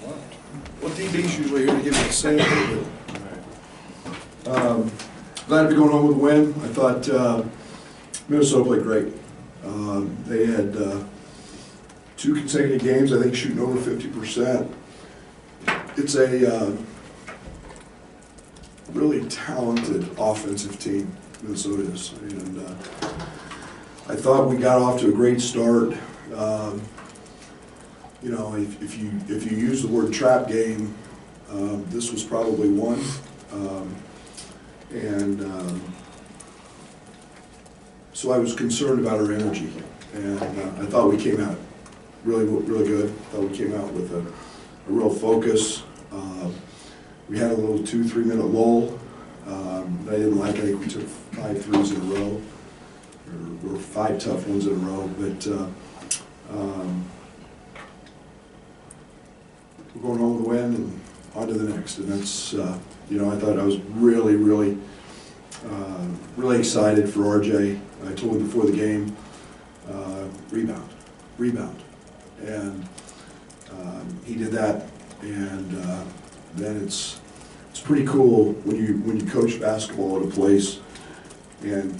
Well, DB's usually here to give you the same. Glad to be going home with a win. I thought Minnesota played great. They had 2 consecutive games, I think, shooting over 50%. It's a really talented offensive team, Minnesota is. And I thought we got off to a great start. You know, if you use the word trap game, this was probably one. So I was concerned about our energy, and I thought we came out really good. I thought we came out with a real focus. We had a little 2-3 minute lull. I didn't like it. I think we took 5 threes in a row, or 5 tough ones in a row. But we're going home with a win and on to the next. And that's, you know, I thought I was really excited for RJ. I told him before the game, rebound. And he did that. And then it's pretty cool when you coach basketball at a place and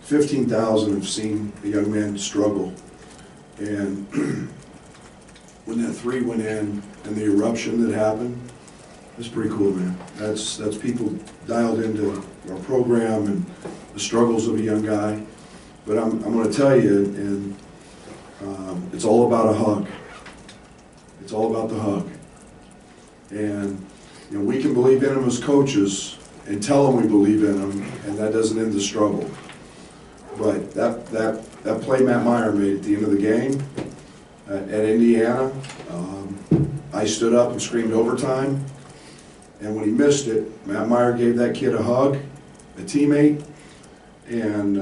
15,000 have seen a young man struggle. And when that 3 went in and the eruption that happened, it's pretty cool, man. That's people dialed into our program and the struggles of a young guy. But I'm going to tell you, and it's all about a hug. It's all about the hug. And you know, we can believe in him as coaches and tell him we believe in him, and that doesn't end the struggle. But that play Matt Meyer made at the end of the game at Indiana, I stood up and screamed overtime. And when he missed it, Matt Meyer gave that kid a hug, a teammate, and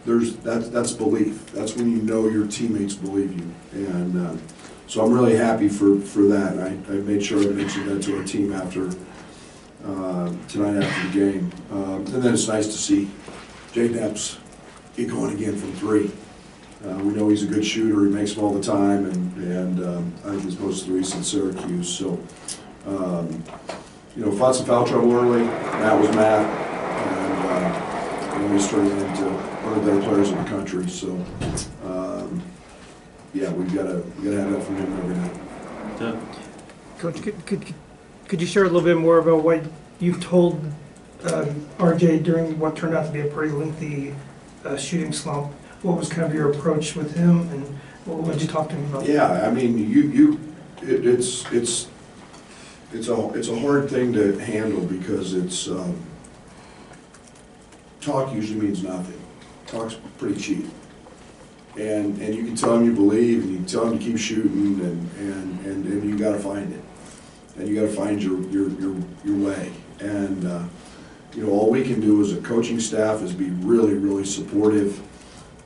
that's belief. That's when you know your teammates believe you. And so I'm really happy for that. I made sure I mentioned that to our team after tonight after the game. And then it's nice to see Jaden Epps get going again from 3. We know he's a good shooter. He makes them all the time, and I think his most 3s in Syracuse. So, you know, fought some foul trouble early. Matt was Matt, and he's turning into one of the better players in the country. So, yeah, we gotta have that from him every night. Yeah. Coach, could you share a little bit more about what you've told RJ during what turned out to be a pretty lengthy shooting slump? What was kind of your approach with him, and what did you talk to him about? Yeah, I mean, it's a hard thing to handle because it's talk usually means nothing. Talk's pretty cheap, and you can tell him you believe, and you can tell him to keep shooting, and you got to find it, and you got to find your way. And you know, all we can do as a coaching staff is be really supportive.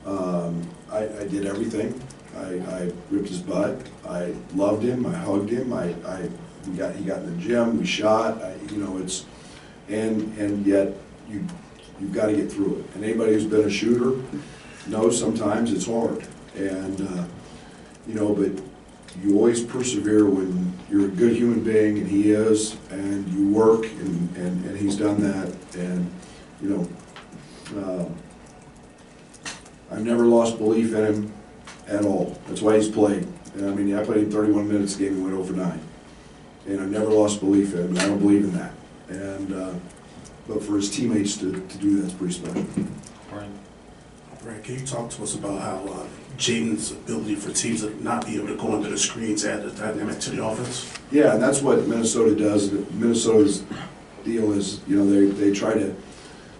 I did everything. I ripped his butt. I loved him. I hugged him. He got in the gym. We shot. You know, it's and yet you've got to get through it. And anybody who's been a shooter knows sometimes it's hard. And you know, but you always persevere when you're a good human being, and he is, and you work, and he's done that. And you know. I've never lost belief in him at all. That's why he's played. And I mean, I played him 31 minutes a game and went over 9. And I've never lost belief in him, and I don't believe in that. And but for his teammates to do that's pretty special. Right. Brad, can you talk to us about how Jaden's ability for teams to not be able to go under the screens add a dynamic to the offense? Yeah, and that's what Minnesota does. Minnesota's deal is, you know, they try to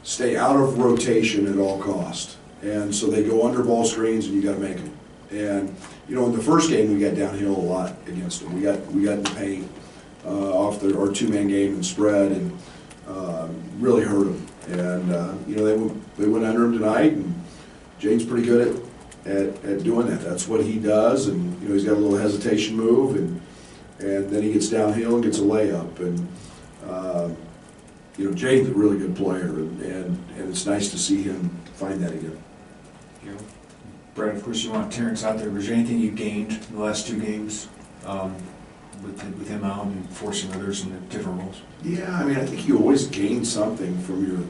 stay out of rotation at all costs. And so they go under ball screens, and you got to make them. And you know, in the first game, we got downhill a lot against them. We got in the paint off our 2-man game and spread, and really hurt them. And you know, they went under him tonight, and Jaden's pretty good at doing that. That's what he does. And you know, he's got a little hesitation move, and then he gets downhill and gets a layup. And you know, Jaden's a really good player, and it's nice to see him find that again. Brad, of course, you want Terrence out there. Was there anything you gained in the last 2 games with him out and forcing others into different roles? Yeah, I mean, I think you always gain something from your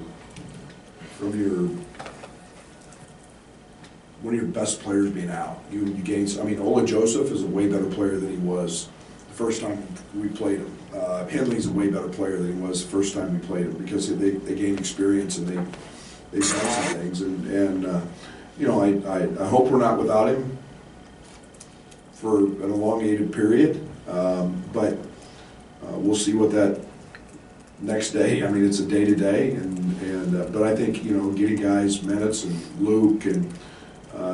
one of your best players being out. You gain. I mean, Ola Joseph is a way better player than he was the first time we played him. Henley's a way better player than he was the first time we played him because they gained experience and they've done some things. And you know, I hope we're not without him for an elongated period. But we'll see what that next day. I mean, it's a day to day, but I think, you know, getting guys minutes and Luke and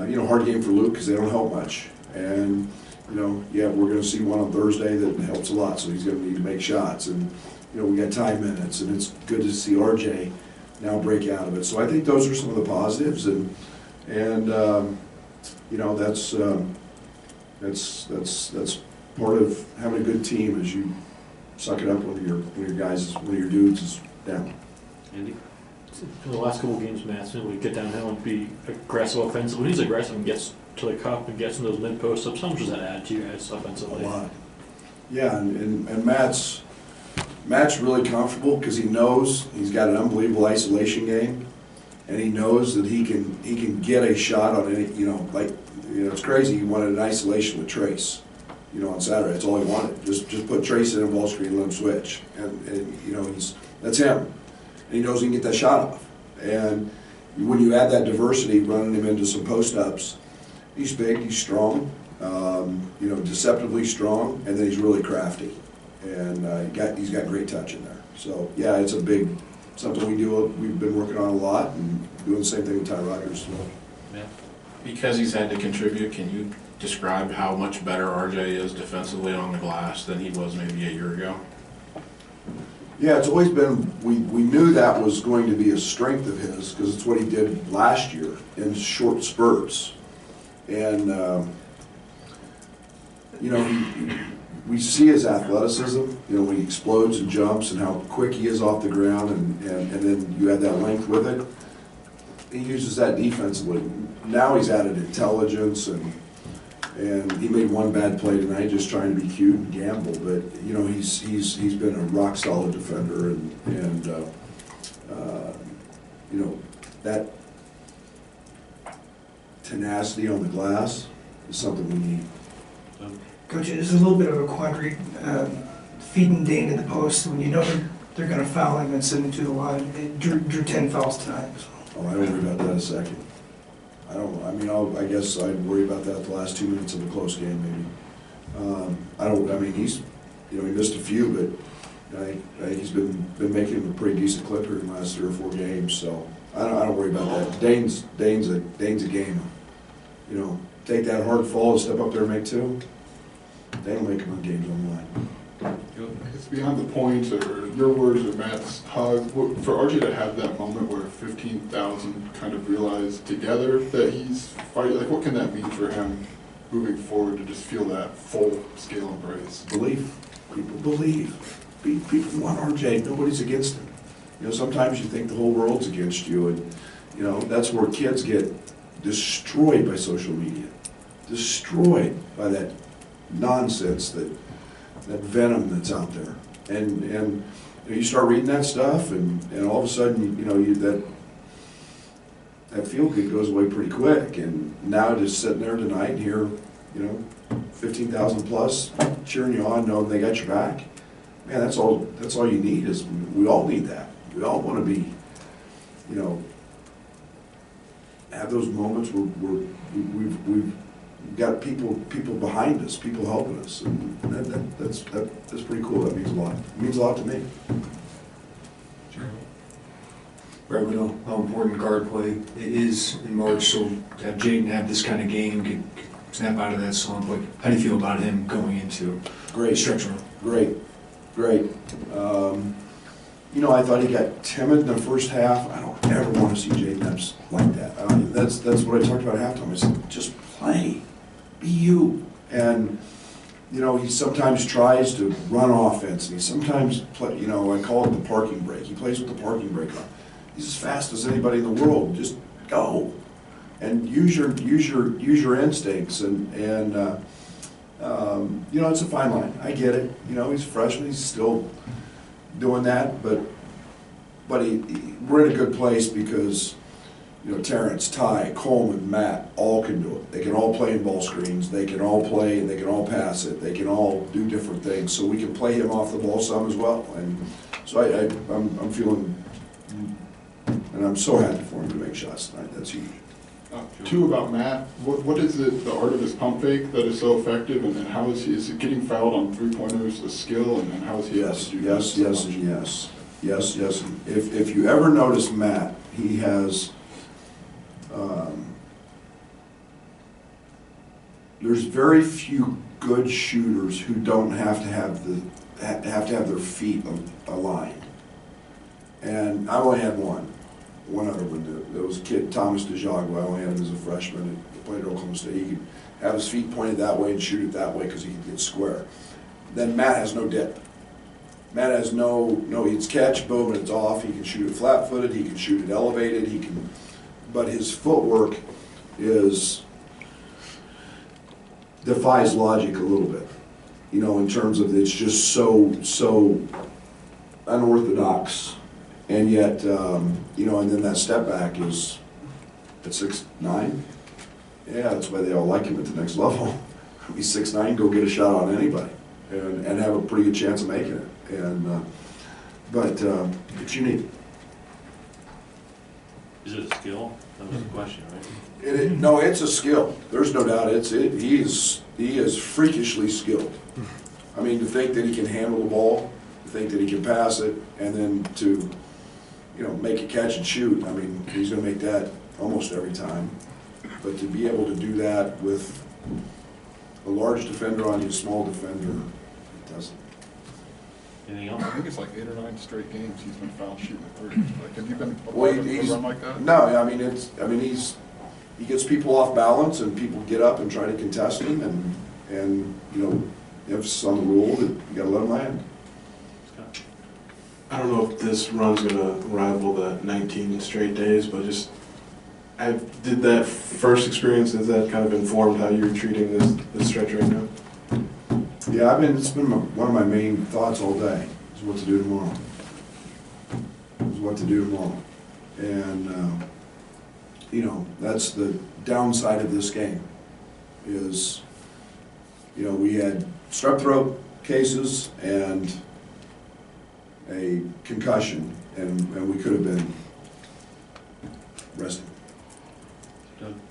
you know, hard game for Luke because they don't help much. And you know, yeah, we're going to see one on Thursday that helps a lot, so he's going to need to make shots. And you know, we got time minutes, and it's good to see RJ now break out of it. So I think those are some of the positives, and you know, that's part of having a good team is you suck it up when your dudes is down. Andy? In the last couple of games, Madsen would get downhill and be aggressive offensively. When he's aggressive and gets to the cup and gets in those mid post ups, how much does that add to you guys offensively? A lot. Yeah, and Matt's really comfortable because he knows he's got an unbelievable isolation game, and he knows that he can get a shot on any, you know, like, you know, it's crazy. He wanted an isolation with Trace, you know, on Saturday. That's all he wanted. Just put Trace in a ball screen and let him switch, and you know, that's him. And he knows he can get that shot off. And when you add that diversity, running him into some post-ups, he's big, he's strong, you know, deceptively strong, and then he's really crafty. And he's got great touch in there. So, yeah, it's something we've been working on a lot and doing the same thing with Ty Rogers. Yeah. Because he's had to contribute, can you describe how much better RJ is defensively on the glass than he was maybe a year ago? Yeah, it's always been, we knew that was going to be a strength of his because it's what he did last year in short spurts. And, you know, we see his athleticism, you know, when he explodes and jumps and how quick he is off the ground, and then you add that length with it. He uses that defensively. Now he's added intelligence, and he made one bad play tonight just trying to be cute and gamble, but you know, he's been a rock solid defender, and you know, that tenacity on the glass is something we need. Coach, there's a little bit of a quandary feeding Dane in the post when you know they're going to foul him and send him to the line. It drew 10 fouls tonight. So. Oh, I don't worry about that a second. I guess I'd worry about that the last 2 minutes of a close game, maybe. He's, you know, he missed a few, but I think he's been making a pretty decent clip here in the last 3 or 4 games, so I don't worry about that. Dane's a gamer. You know, take that hard fall and step up there and make 2. Dane will make him on games on the line. It's beyond the point, or your words, or Matt's hug. For RJ to have that moment where 15,000 kind of realize together that he's fighting, like, what can that mean for him moving forward to just feel that full-scale embrace? Belief. People believe. People want RJ. Nobody's against him. You know, sometimes you think the whole world's against you, and you know, that's where kids get destroyed by social media, destroyed by that nonsense, that venom that's out there, and you know, you start reading that stuff, and all of a sudden, you know, that feel good goes away pretty quick. And now just sitting there tonight and hear, you know, 15,000 plus cheering you on, knowing they got your back, man, that's all you need. Is we all need that. We all want to be, you know, have those moments where we've got people behind us, people helping us, and that's pretty cool. That means a lot. It means a lot to me. Brad, we know how important guard play is in March, so to have Jaden have this kind of game, snap out of that slump, like, how do you feel about him going into Great. stretch run? Great. You know, I thought he got timid in the first half. I don't ever want to see Jaden Epps like that. That's what I talked about at halftime. I said, just play, be you. And you know, he sometimes tries to run offense, and he sometimes play. You know, I call it the parking brake. He plays with the parking brake on. He's as fast as anybody in the world. Just go and use your instincts. And You know, it's a fine line. I get it. You know, he's a freshman. He's still doing that, but we're in a good place because, you know, Terrence, Ty, Coleman, Matt, all can do it. They can all play in ball screens. They can all play and they can all pass it. They can all do different things. So we can play him off the ball some as well. And so I'm feeling, and I'm so happy for him to make shots tonight. That's huge. Two about Matt. What is it, the art of his pump fake that is so effective, and then how is it getting fouled on 3-pointers a skill, and then how is he able to do that so much? Yes. If you ever notice Matt, he has, there's very few good shooters who don't have to have their feet aligned. And I only had one other one. There was a kid, Thomas DeJagua. I only had him as a freshman. He played at Oklahoma State. He could have his feet pointed that way and shoot it that way because he could get square. Then Matt has no dip. Matt has he's catch, boom, and it's off. He can shoot it flat-footed. He can shoot it elevated. But his footwork defies logic a little bit. You know, in terms of it's just so unorthodox. And yet, you know, and then that step back is at 6'9". Yeah, that's why they all like him at the next level. He's 6'9", go get a shot on anybody and have a pretty good chance of making it. And but it's unique. Is it a skill? That was the question, right? No, it's a skill. There's no doubt. He is freakishly skilled. I mean, to think that he can handle the ball, to think that he can pass it, and then to, you know, make a catch and shoot. I mean, he's going to make that almost every time. But to be able to do that with a large defender on you, a small defender, it doesn't. Anything else? I think it's like 8 or 9 straight games he's been foul shooting the three. Like, have you been a Well, part of a run like that? No, I mean, he gets people off balance, and people get up and try to contest him, and you know, emphasis on the rule that you got to let him land. I don't know if this run's gonna rival the 19 straight days, but just, did that first experience, has that kind of informed how you're treating this stretch right now? Yeah, it's been one of my main thoughts all day, is what to do tomorrow. And, you know, that's the downside of this game, is, you know, we had strep throat cases and a concussion, and we could have been resting.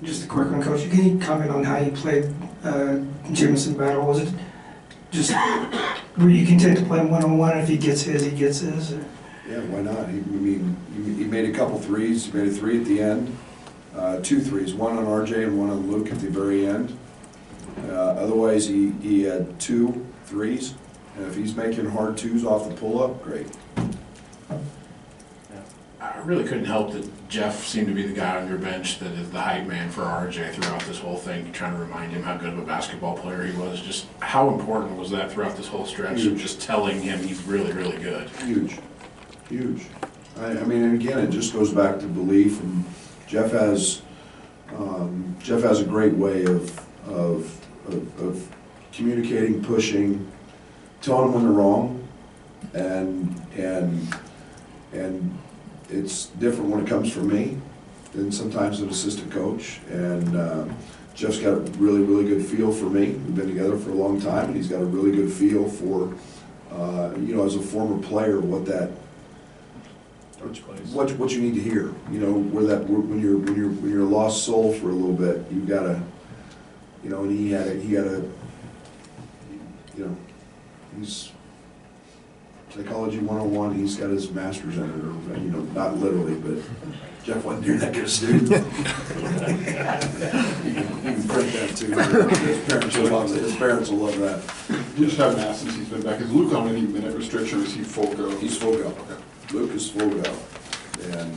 Just a quick one, Coach. Can you comment on how you played Jamison Battle? Was it just, were you content to play him one-on-one? If he gets his, he gets his? Or? Yeah, why not? He made a couple threes. He made a three at the end, 2 threes, one on RJ and one on Luke at the very end. Otherwise, he had 2 threes. And if he's making hard twos off the pull-up, great. I really couldn't help that Jeff seemed to be the guy on your bench that is the hype man for RJ throughout this whole thing, trying to remind him how good of a basketball player he was. Just how important was that throughout this whole stretch of just telling him he's really, really good? Huge. I mean, and again, it just goes back to belief, and Jeff has a great way of communicating, pushing, telling them when they're wrong, and it's different when it comes from me than sometimes an assistant coach. And Jeff's got a really, really good feel for me. We've been together for a long time, and he's got a really good feel for, you know, as a former player, what you need to hear. You know, when you're a lost soul for a little bit, you've got to, you know, and he had a, you know, he's psychology 101. He's got his master's in it, or, you know, not literally, but Jeff wasn't near that good a student. You can print that too. His parents will love that. You just haven't asked since he's been back. Is Luke on any minute restriction, or is he full go? He's full go. Okay. Luke is full go. And